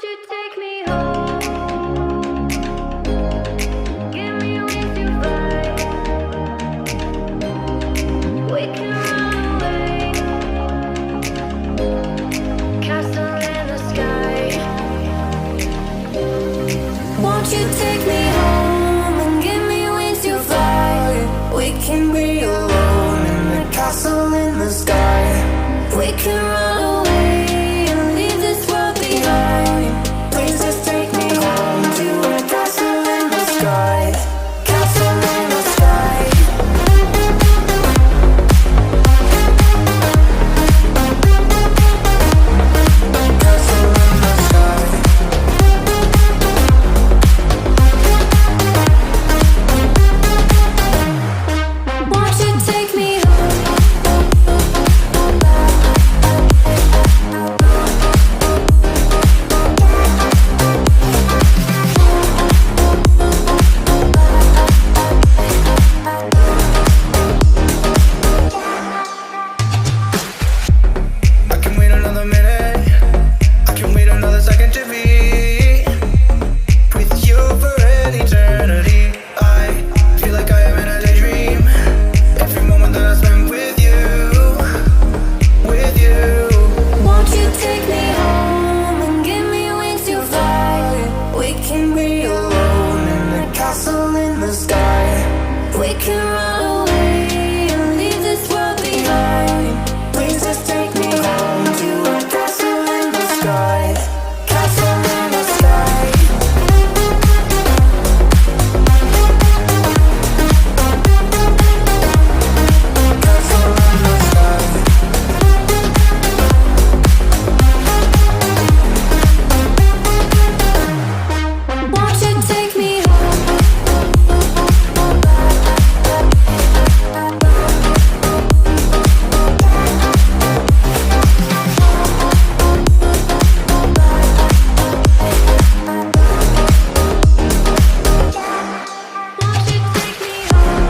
you take me home? Give me wings to fly. We can run away. Castle in the sky. Won't you take me home and give me wings to fly? We can be alone in the castle in the sky. We can run away and leave this world behind. Please just take me home to a castle in the sky. Castle in the sky. Castle in the sky. Won't you take me home? I can wait another minute. I can wait another second to be with you for an eternity. I feel like I am in a daydream. Every moment that I spend with you, with you. Won't you take me home and give me wings to fly? We can be alone in the castle in the sky. We can run away and leave this world behind. Please just take me home to a castle in the sky. Castle in the sky. Castle in the sky. Won't you take me home? Won't you take me home?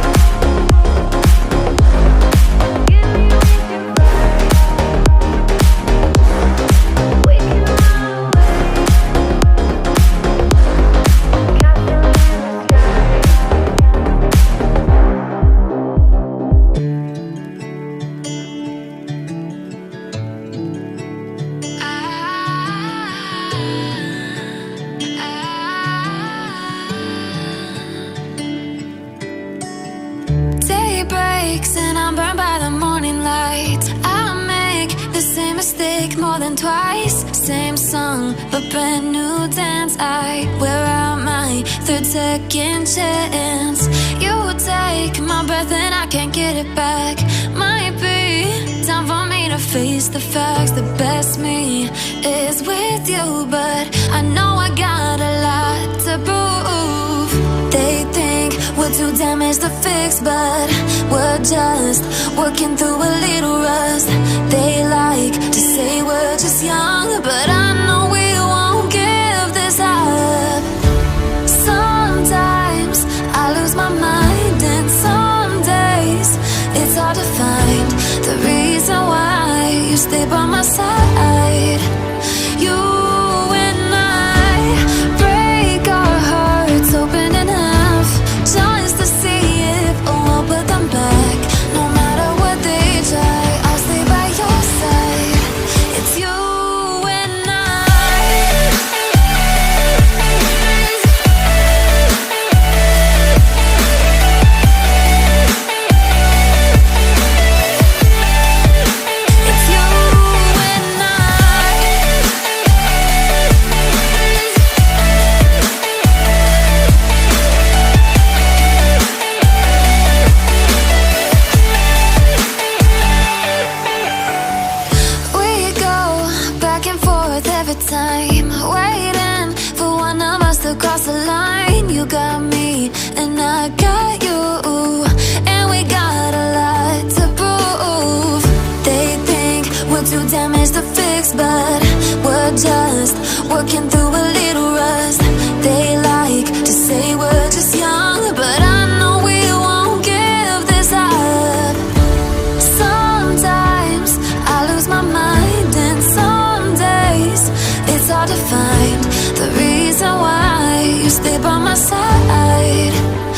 Give me wings to fly. We can run away. Castle in the Day breaks and I'm burned by the morning light. I make the same mistake more than twice. Same song, but brand new dance. I wear out my third second chance. You take my breath and I can't get it back. Might be time for me to face the facts. The best me is with you, but I know I got a lot to prove. They think we're too damaged to fix, but we're just working through a little rust. They like to say we're just young, but I know we won't give this up. Sometimes I lose my mind, and some days it's hard to find the reason why you stay by my side. You and I break our hearts open in half just to see if we'll put them back. No matter what they try, I'll stay by your side. It's you and I. It's you and I. We go back and forth every time, waiting for one of us to cross the line. You got me and I got you, and we got a lot to prove. They think we're too damaged to fix, but we're just working through a little rust. They like to say we're just young, but I know we won't give this up. Sometimes I lose my mind, and some days it's hard to find mind, the reason why you stay by my side.